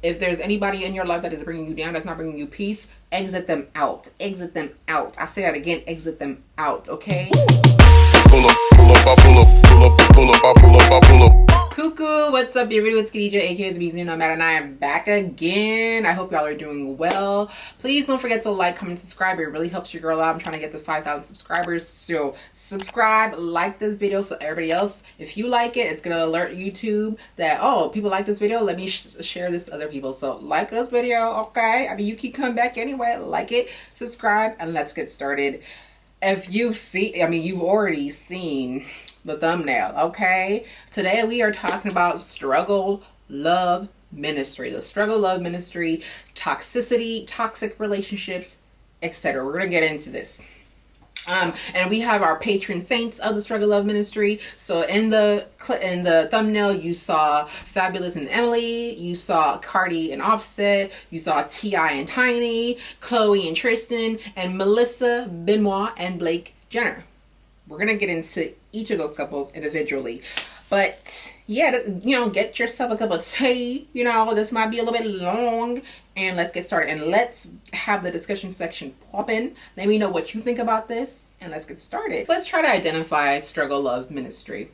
If there's anybody in your life that is bringing you down, that's not bringing you peace, exit them out. Exit them out. I say that again, exit them out, okay? Pull up, I pull up, pull up, pull up, I pull up, I pull up. Coucou, what's up everybody? It's Kadija, aka the musingknomad, and I am back again. I hope y'all are doing well. Please don't forget to like, comment, subscribe. It really helps your girl out. I'm trying to get to 5,000 subscribers. So subscribe, like this video so everybody else, if you like it, it's gonna alert YouTube that, oh, people like this video. Let me share this to other people. So like this video, okay? I mean, you keep coming back anyway. Like it, subscribe, and let's get started. If you see, I mean, you've already seen the thumbnail, okay? Today we are talking about struggle love ministry, the struggle love ministry, toxicity, toxic relationships, etc. We're gonna get into this. And we have our patron saints of the struggle love ministry. So in the thumbnail, you saw Fabulous and Emily, you saw Cardi and Offset, you saw T.I. and Tiny, Chloe and Tristan, and Melissa, Benoit, and Blake Jenner. We're gonna get into each of those couples individually. But yeah, you know, get yourself a cup of tea. You know, this might be a little bit long. And let's get started. And let's have the discussion section popping. Let me know what you think about this. And let's get started. Let's try to identify struggle love ministry.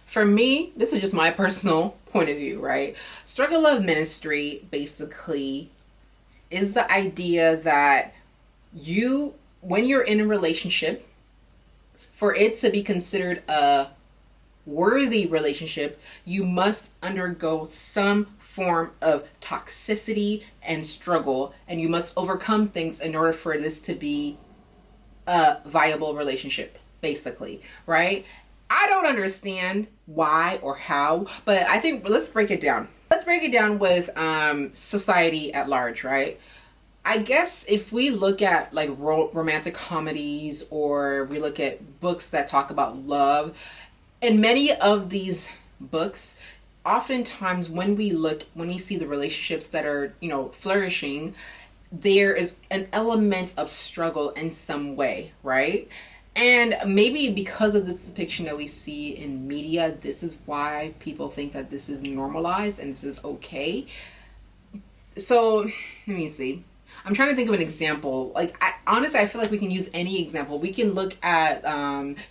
For me, this is just my personal point of view, right? Struggle love ministry basically is the idea that you, when you're in a relationship, for it to be considered a worthy relationship, you must undergo some form of toxicity and struggle, and you must overcome things in order for this to be a viable relationship, basically, right? I don't understand why or how, but I think let's break it down. Let's break it down with society at large, right? I guess if we look at like romantic comedies, or we look at books that talk about love, in many of these books, oftentimes when we see the relationships that are, you know, flourishing, there is an element of struggle in some way, right? And maybe because of this depiction that we see in media, this is why people think that this is normalized and this is okay. So let me see. I'm trying to think of an example. Like, honestly, I feel like we can use any example. We can look at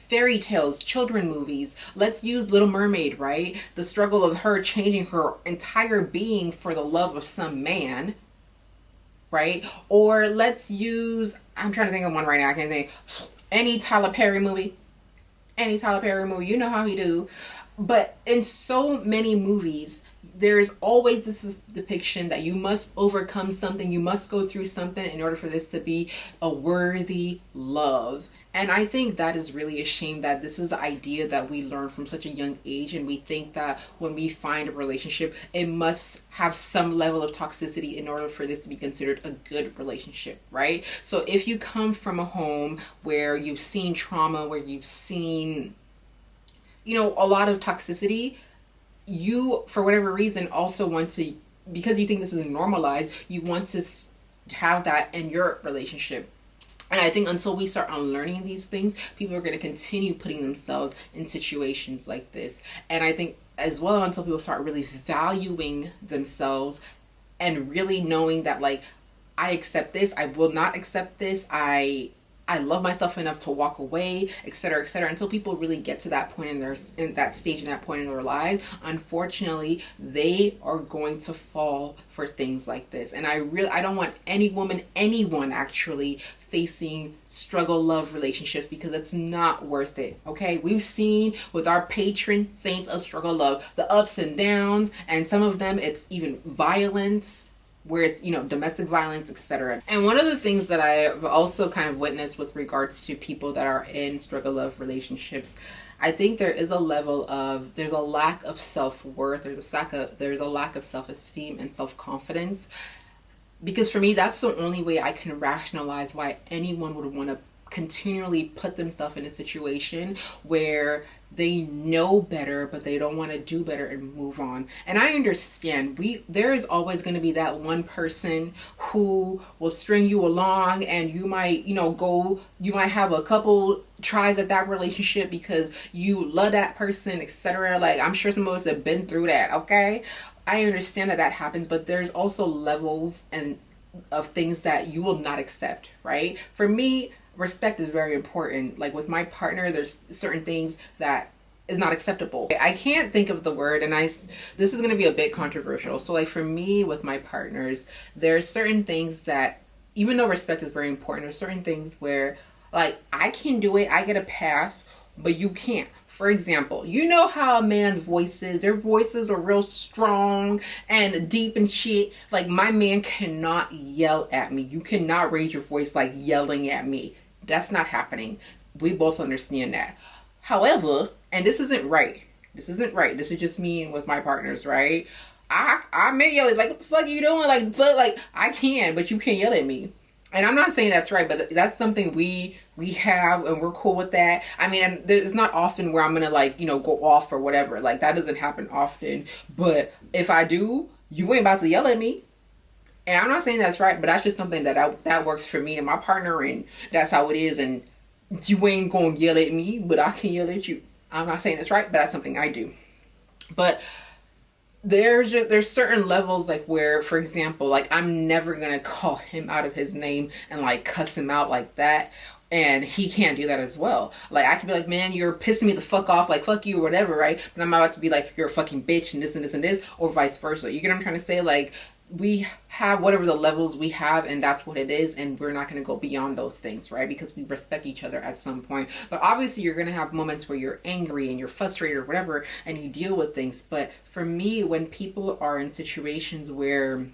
fairy tales, children movies. Let's use Little Mermaid, right? The struggle of her changing her entire being for the love of some man, right? Or let's use, I'm trying to think of one right now. I can't think. Any Tyler Perry movie. Any Tyler Perry movie. You know how he do. But in so many movies, there's always this depiction that you must overcome something, you must go through something in order for this to be a worthy love. And I think that is really a shame that this is the idea that we learn from such a young age, and we think that when we find a relationship, it must have some level of toxicity in order for this to be considered a good relationship, right? So if you come from a home where you've seen trauma, where you've seen, you know, a lot of toxicity, you, for whatever reason, also want to, because you think this is normalized, you want to have that in your relationship. And I think until we start unlearning these things, people are going to continue putting themselves in situations like this. And I think as well, until people start really valuing themselves and really knowing that, like, I accept this, I will not accept this, I love myself enough to walk away, etc., etc. Until people really get to that point in that stage, in that point in their lives, unfortunately, they are going to fall for things like this. And I don't want any woman, anyone actually, facing struggle love relationships, because it's not worth it. Okay, we've seen with our patron saints of struggle love the ups and downs, and some of them it's even violence, where it's, you know, domestic violence, etc. And one of the things that I've also kind of witnessed with regards to people that are in struggle love relationships, I think there is a level of, there's a lack of self-worth, there's a lack of self-esteem and self-confidence. Because for me, that's the only way I can rationalize why anyone would want to continually put themselves in a situation where they know better, but they don't want to do better and move on. And I understand there is always going to be that one person who will string you along, and you might, you might have a couple tries at that relationship because you love that person, etc. Like, I'm sure some of us have been through that, okay? I understand that that happens, but there's also levels and of things that you will not accept, right? For me, respect is very important. Like with my partner, there's certain things that is not acceptable. I can't think of the word, and this is going to be a bit controversial. So like for me with my partners, there's certain things that, even though respect is very important, there's certain things where like I can do it, I get a pass, but you can't. For example, you know how a man's voices, their voices are real strong and deep and shit. Like my man cannot yell at me. You cannot raise your voice like yelling at me. That's not happening. We both understand that. However, and this isn't right. This isn't right. This is just me with my partners, right? I may yell like, what the fuck are you doing? Like I can, but you can't yell at me. And I'm not saying that's right, but that's something we have, and we're cool with that. I mean, and there's not often where I'm gonna like, you know, go off or whatever. Like that doesn't happen often. But if I do, you ain't about to yell at me. And I'm not saying that's right, but that's just something that works for me and my partner, and that's how it is. And you ain't gonna yell at me, but I can yell at you. I'm not saying it's right, but that's something I do. But there's certain levels like where, for example, like I'm never gonna call him out of his name and like cuss him out like that, and he can't do that as well. Like I could be like, man, you're pissing me the fuck off, like fuck you or whatever, right? But I'm about to be like, you're a fucking bitch and this and this and this, or vice versa. You get what I'm trying to say? Like we have whatever the levels we have, and that's what it is, and we're not going to go beyond those things, right? Because we respect each other at some point. But obviously you're going to have moments where you're angry and you're frustrated or whatever, and you deal with things. But for me, when people are in situations where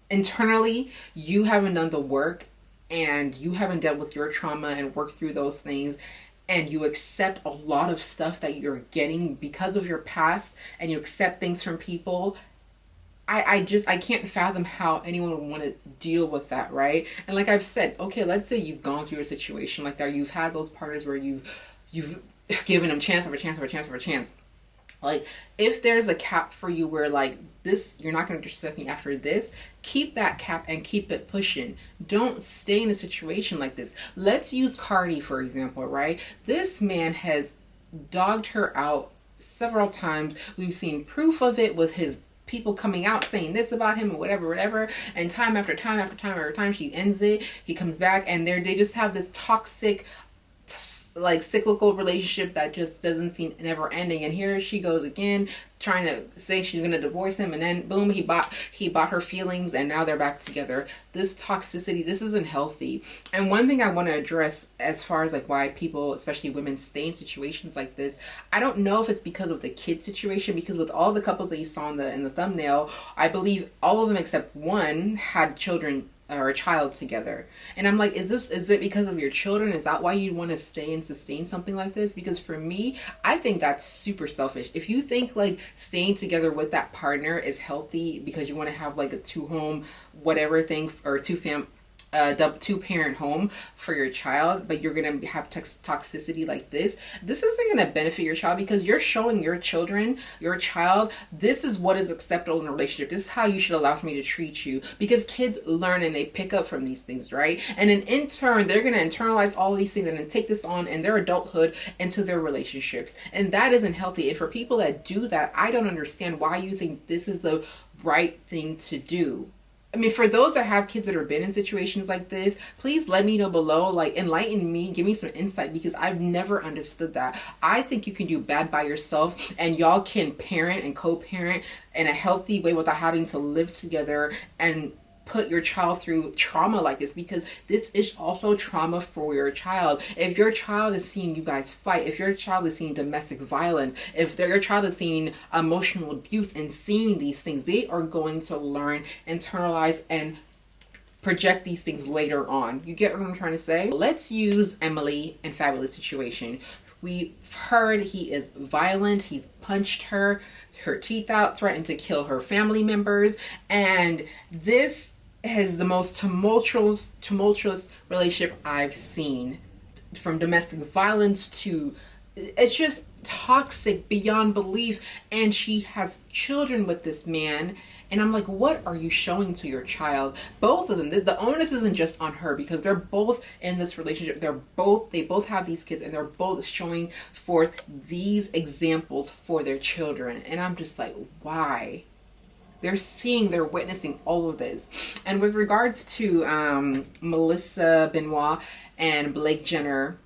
internally you haven't done the work and you haven't dealt with your trauma and worked through those things, and you accept a lot of stuff that you're getting because of your past, and you accept things from people, I can't fathom how anyone would want to deal with that, right? And like I've said, okay, let's say you've gone through a situation like that. You've had those partners where you've given them chance after chance after chance after chance. Like if there's a cap for you where like this, you're not going to disrespect me after this, keep that cap and keep it pushing. Don't stay in a situation like this. Let's use Cardi, for example, right? This man has dogged her out several times. We've seen proof of it with his people coming out saying this about him or whatever, and time after time after time after time she ends it, he comes back, and they just have this toxic like cyclical relationship that just doesn't seem never ending. And here she goes again trying to say she's gonna divorce him, and then boom, he bought her feelings, and now they're back together. This toxicity, this isn't healthy. And one thing I want to address as far as like why people, especially women, stay in situations like this, I don't know if it's because of the kid situation, because with all the couples that you saw in the thumbnail, I believe all of them except one had children or a child together. And I'm like, is it because of your children? Is that why you want to stay and sustain something like this? Because for me, I think that's super selfish. If you think like staying together with that partner is healthy because you want to have like a two home whatever thing, or two parent home for your child, but you're gonna have toxicity like this isn't gonna benefit your child, because you're showing your child, this is what is acceptable in a relationship. This is how you should allow me to treat you, because kids learn and they pick up from these things, right? And then in turn, they're gonna internalize all these things and then take this on in their adulthood into their relationships, and that isn't healthy. And for people that do that, I don't understand why you think this is the right thing to do. I mean, for those that have kids that have been in situations like this, please let me know below, like enlighten me, give me some insight, because I've never understood that. I think you can do bad by yourself, and y'all can parent and co-parent in a healthy way without having to live together and put your child through trauma like this, because this is also trauma for your child. If your child is seeing you guys fight, if your child is seeing domestic violence, if your child is seeing emotional abuse and seeing these things, they are going to learn, internalize, and project these things later on. You get what I'm trying to say? Let's use Emily and Fabulous situation. We've heard he is violent. He's punched her teeth out, threatened to kill her family members, and this is the most tumultuous relationship I've seen. From domestic violence to, it's just toxic beyond belief, and she has children with this man. And I'm like, what are you showing to your child? Both of them. The onus isn't just on her, because they're both in this relationship. They both have these kids, and they're both showing forth these examples for their children. And I'm just like, why? they're witnessing all of this. And with regards to Melissa Benoit and Blake Jenner,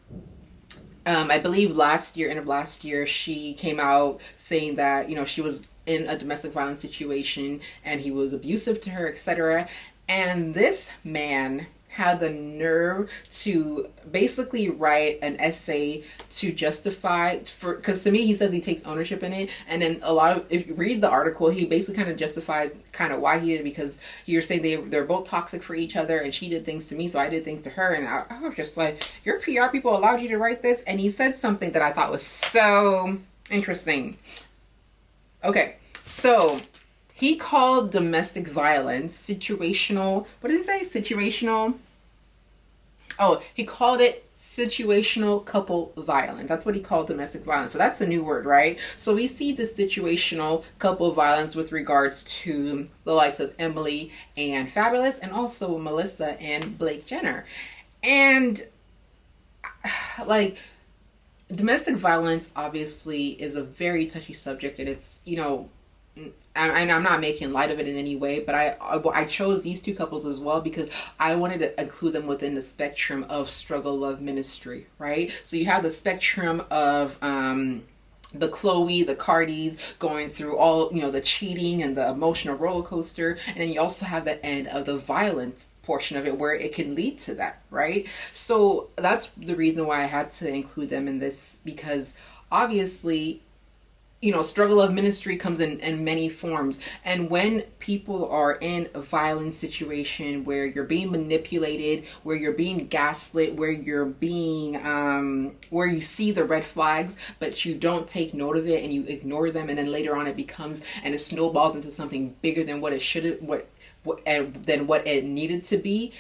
I believe end of last year, she came out saying that, you know, she was in a domestic violence situation and he was abusive to her, etc. And this man had the nerve to basically write an essay to justify, for, because to me he says he takes ownership in it, and then if you read the article, he basically kind of justifies kind of why he did it, because you're saying they're both toxic for each other, and she did things to me, so I did things to her. And I was just like, your PR people allowed you to write this? And he said something that I thought was so interesting. Okay, so he called domestic violence situational. What did he say? Situational. Oh, he called it situational couple violence. That's what he called domestic violence. So that's a new word, right? So we see the situational couple violence with regards to the likes of Emily and Fabulous, and also Melissa and Blake Jenner. And like, domestic violence obviously is a very touchy subject, and it's, you know, and I'm not making light of it in any way, but I chose these two couples as well because I wanted to include them within the spectrum of struggle love ministry, right? So you have the spectrum of the Chloe, the Cardis going through all, you know, the cheating and the emotional roller coaster, and then you also have the end of the violence portion of it where it can lead to that, right? So that's the reason why I had to include them in this, because obviously, you know, struggle of ministry comes in many forms. And when people are in a violent situation where you're being manipulated, where you're being gaslit, where you're being, where you see the red flags, but you don't take note of it and you ignore them, and then later on it becomes, and it snowballs into something bigger than what it should have, than what it needed to be.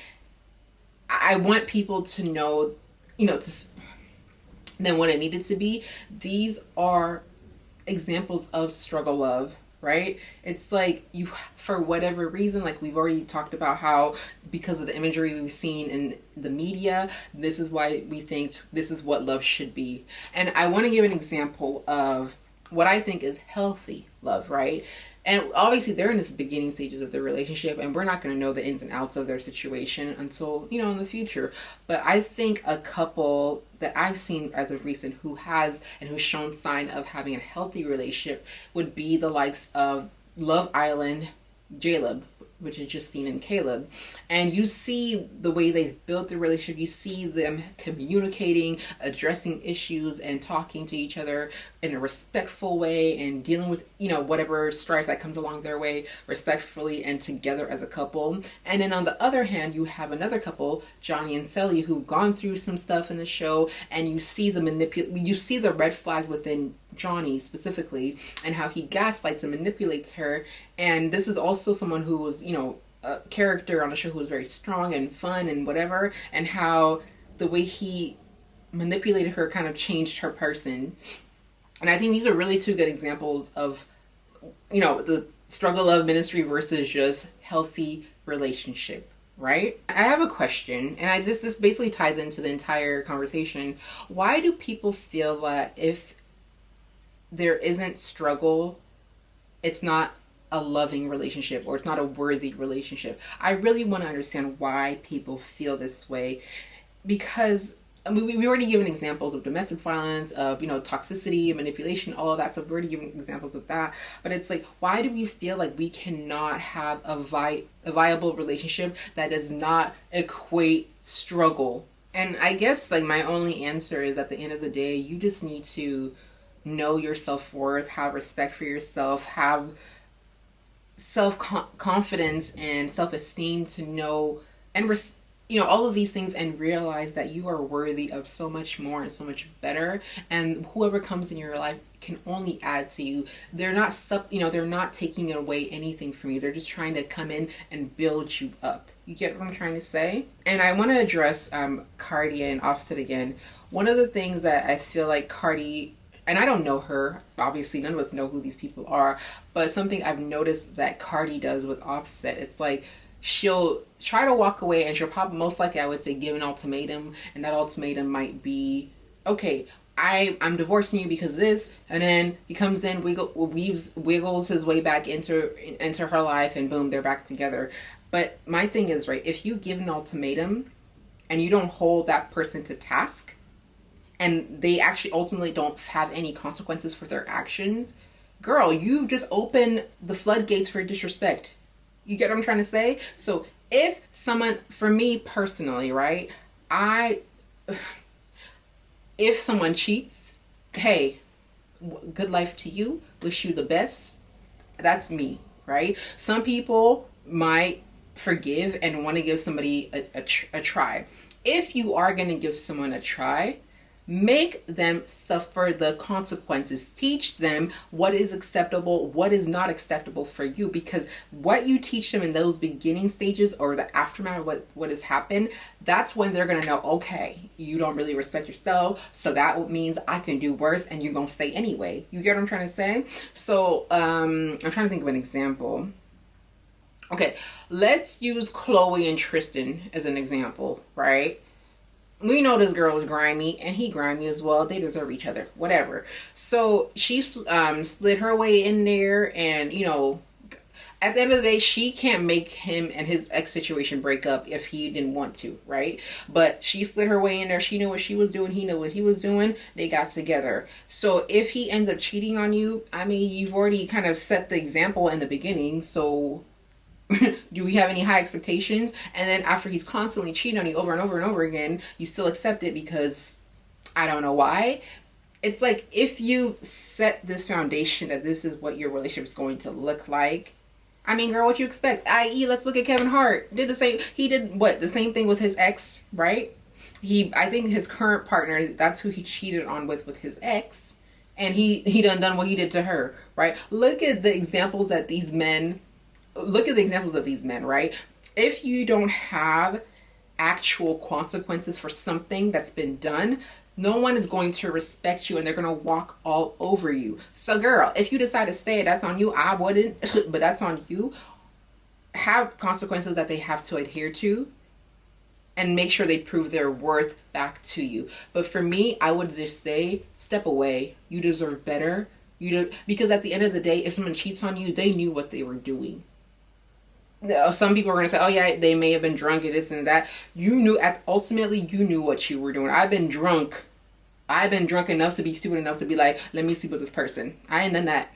I want people to know, you know, than what it needed to be. These are examples of struggle love, right? It's like, you, for whatever reason, like we've already talked about how because of the imagery we've seen in the media, this is why we think this is what love should be. And I want to give an example of what I think is healthy love, right? And obviously they're in this beginning stages of their relationship, and we're not going to know the ins and outs of their situation until, you know, in the future. But I think a couple that I've seen as of recent who has and who's shown sign of having a healthy relationship would be the likes of Love Island, Jaleb, which is Justine and Caleb. And you see the way they've built the relationship. You see them communicating, addressing issues, and talking to each other in a respectful way, and dealing with, you know, whatever strife that comes along their way respectfully and together as a couple. And then on the other hand, you have another couple, Johnny and Sally, who've gone through some stuff in the show, and you see you see the red flags within Johnny specifically, and how he gaslights and manipulates her. And this is also someone who was, you know, a character on the show who was very strong and fun and whatever, and how the way he manipulated her kind of changed her person. And I think these are really two good examples of, you know, the struggle of ministry versus just healthy relationship, right? I have a question, and this basically ties into the entire conversation. Why do people feel that if there isn't struggle, it's not a loving relationship, or it's not a worthy relationship? I really want to understand why people feel this way, because I mean, we already given examples of domestic violence, of, you know, toxicity, manipulation, all of that stuff. We've already given examples of that. But it's like, why do we feel like we cannot have a viable relationship that does not equate struggle? And I guess, like, my only answer is, at the end of the day, you just need to know your self-worth, have respect for yourself, have self-confidence and self-esteem to know and you know, all of these things, and realize that you are worthy of so much more and so much better, and whoever comes in your life can only add to you. They're not they're not taking away anything from you. They're just trying to come in and build you up. You get what I'm trying to say? And I want to address Cardi and Offset again. One of the things that I feel like Cardi, and I don't know her, obviously none of us know who these people are, but something I've noticed that Cardi does with Offset, it's like she'll try to walk away, and she'll probably, most likely, I would say, give an ultimatum, and that ultimatum might be, okay, I'm divorcing you because of this, and then he comes in, wiggles his way back into her life, and boom, they're back together. But my thing is, right, if you give an ultimatum and you don't hold that person to task, and they actually ultimately don't have any consequences for their actions, girl, you just open the floodgates for disrespect. You get what I'm trying to say? So if someone, for me personally, right, if someone cheats, hey, good life to you, wish you the best. That's me, right? Some people might forgive and want to give somebody a try. If you are going to give someone a try, make them suffer the consequences. Teach them what is acceptable, what is not acceptable for you, because what you teach them in those beginning stages or the aftermath of what has happened, that's when they're going to know, okay, you don't really respect yourself, so that means I can do worse, and you're going to stay anyway. You get what I'm trying to say? So I'm trying to think of an example. Okay, let's use Chloe and Tristan as an example, right? We know this girl is grimy and he grimy as well. They deserve each other, whatever. So she slid her way in there, and you know, at the end of the day, she can't make him and his ex situation break up if he didn't want to, right? But she slid her way in there. She knew what she was doing. He knew what he was doing. They got together. So if he ends up cheating on you, I mean, you've already kind of set the example in the beginning. So do we have any high expectations? And then after he's constantly cheating on you over and over and over again, you still accept it because I don't know why. It's like, if you set this foundation that this is what your relationship is going to look like, I mean, girl, what you expect? I.e., let's look at Kevin Hart. Did the same. He did what? The same thing with his ex, right? I think his current partner, that's who he cheated on with his ex, and he done what he did to her, right? Look at the examples of these men, right? If you don't have actual consequences for something that's been done, no one is going to respect you, and they're going to walk all over you. So girl, if you decide to stay, that's on you. I wouldn't, but that's on you. Have consequences that they have to adhere to, and make sure they prove their worth back to you. But for me, I would just say, step away. You deserve better. Because at the end of the day, if someone cheats on you, they knew what they were doing. Some people are going to say, oh yeah, they may have been drunk and this and that. Ultimately you knew what you were doing. I've been drunk enough to be stupid enough to be like, let me sleep with this person. I ain't done that.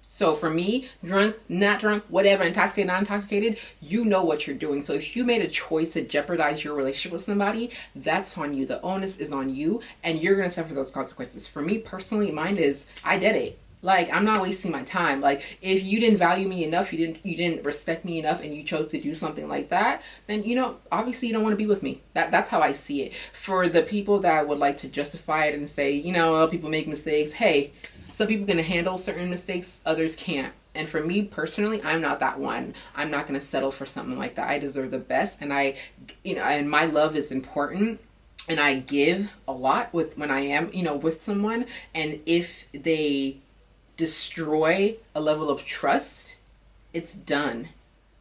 So for me, drunk, not drunk, whatever, intoxicated, not intoxicated, you know what you're doing. So if you made a choice to jeopardize your relationship with somebody, that's on you. The onus is on you, and you're going to suffer those consequences. For me personally, mine is, I did it. Like, I'm not wasting my time. Like, if you didn't value me enough, you didn't respect me enough, and you chose to do something like that, then, you know, obviously you don't want to be with me. That's how I see it. For the people that would like to justify it and say, you know, people make mistakes. Hey, some people can handle certain mistakes, others can't. And for me personally, I'm not that one. I'm not going to settle for something like that. I deserve the best, and and my love is important. And I give a lot when I am, with someone. And if they destroy a level of trust, it's done.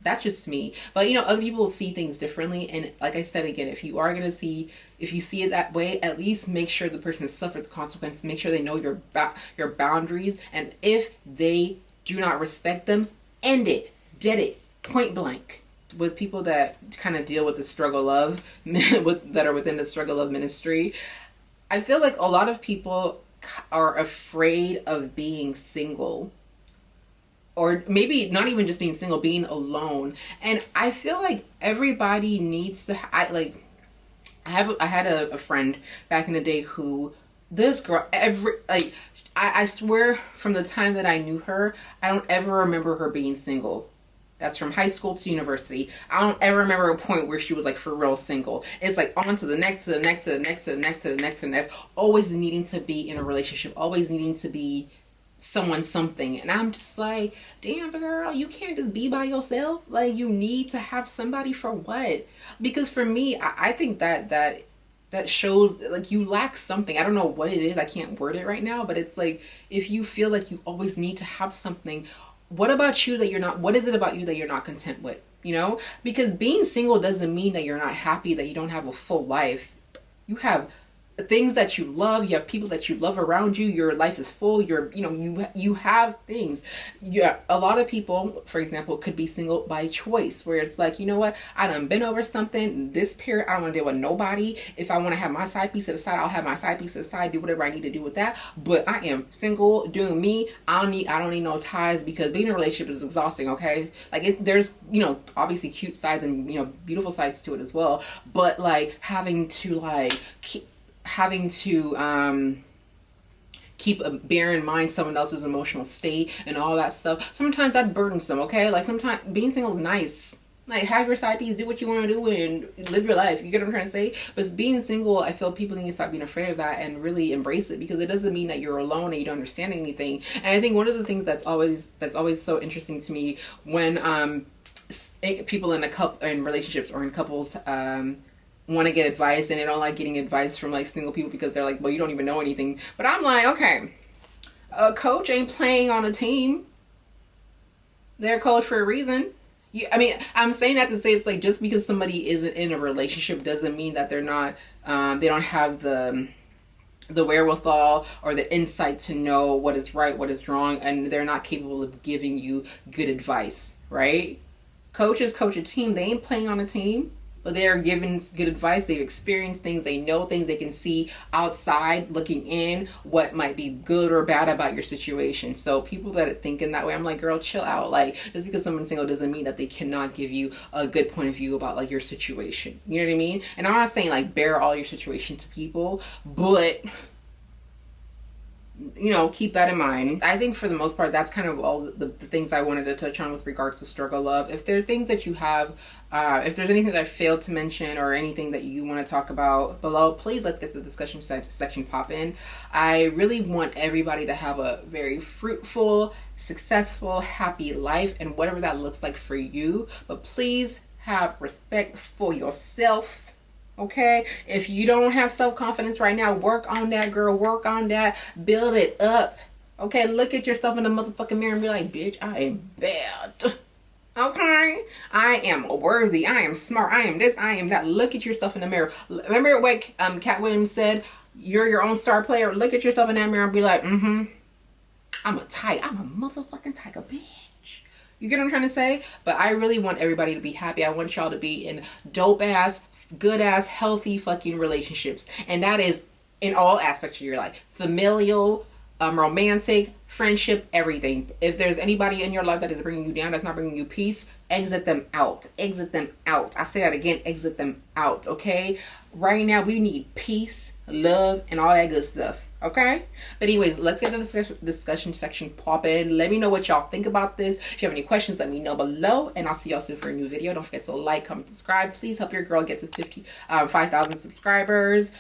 That's just me. But other people see things differently, and like I said again, if you see it that way, at least make sure the person has suffered the consequences. Make sure they know your boundaries, and if they do not respect them, end it, dead it, point blank. With people that kind of deal with the struggle of that are within the struggle of ministry, I feel like a lot of people are afraid of being single, or maybe not even just being single, being alone. And I feel like everybody needs to I had a friend back in the day who, this girl, I swear from the time that I knew her, I don't ever remember her being single. That's from high school to university. I don't ever remember a point where she was like for real single. It's like on to the next, to the next, to the next, to the next, to the next, to the next. Always needing to be in a relationship. Always needing to be someone something. And I'm just like, damn girl, you can't just be by yourself. Like, you need to have somebody for what? Because for me, I think that shows like you lack something. I don't know what it is. I can't word it right now. But it's like, if you feel like you always need to have something, what about you that you're not, what is it about you that you're not content with? Because being single doesn't mean that you're not happy, that you don't have a full life. You have things that you love, you have people that you love around you, your life is full, you have things. Yeah, a lot of people, for example, could be single by choice, where it's like, you know what, I done been over something this period, I don't want to deal with nobody. If I want to have my side piece to the side, I'll have my side piece to the side, do whatever I need to do with that, but I am single, doing me. I don't need no ties, because being in a relationship is exhausting. Okay, like there's, you know, obviously cute sides and, you know, beautiful sides to it as well, but like having to bear in mind someone else's emotional state and all that stuff, sometimes that's burdensome. Okay, like sometimes being single is nice, like have your side piece, do what you want to do and live your life, you get what I'm trying to say? But being single, I feel people need to stop being afraid of that and really embrace it, because it doesn't mean that you're alone and you don't understand anything. And I think one of the things that's always so interesting to me when people in relationships or in couples want to get advice, and they don't like getting advice from like single people, because they're like, well, you don't even know anything. But I'm like, okay, a coach ain't playing on a team. They're a coach for a reason. I mean, I'm saying that to say, it's like, just because somebody isn't in a relationship doesn't mean that they're not, they don't have the wherewithal or the insight to know what is right, what is wrong, and they're not capable of giving you good advice, right? Coaches coach a team. They ain't playing on a team, but they are giving good advice. They've experienced things. They know things. They can see outside looking in what might be good or bad about your situation. So people that are thinking that way, I'm like, girl, chill out. Like, just because someone's single doesn't mean that they cannot give you a good point of view about like your situation. You know what I mean? And I'm not saying like bear all your situation to people, but you know, keep that in mind. I think for the most part, that's kind of all the things I wanted to touch on with regards to struggle love. If there are things that you have, if there's anything that I failed to mention or anything that you want to talk about below, please let's get to the discussion section pop in. I really want everybody to have a very fruitful, successful, happy life, and whatever that looks like for you. But please have respect for yourself. Okay, if you don't have self-confidence right now, work on that, girl. Work on that. Build it up. Okay, look at yourself in the motherfucking mirror and be like, bitch, I am bad. Okay, I am worthy. I am smart. I am this. I am that. Look at yourself in the mirror. Remember what Cat Williams said? You're your own star player. Look at yourself in that mirror and be like, I'm a tiger. I'm a motherfucking tiger, bitch. You get what I'm trying to say? But I really want everybody to be happy. I want y'all to be in dope ass, good ass, healthy fucking relationships, and that is in all aspects of your life: familial, romantic, friendship, everything. If there's anybody in your life that is bringing you down, that's not bringing you peace, exit them out. Exit them out. I say that again, exit them out. Okay, right now we need peace, love, and all that good stuff. Okay, but anyways, let's get to the discussion section poppin'. Let me know what y'all think about this. If you have any questions, let me know below, and I'll see y'all soon for a new video. Don't forget to like, comment, subscribe. Please help your girl get to 5,000 subscribers.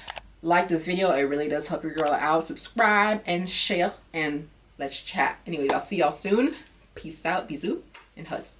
Like this video, it really does help your girl out. Subscribe and share, and let's chat. Anyways, I'll see y'all soon. Peace out, bisous, and hugs.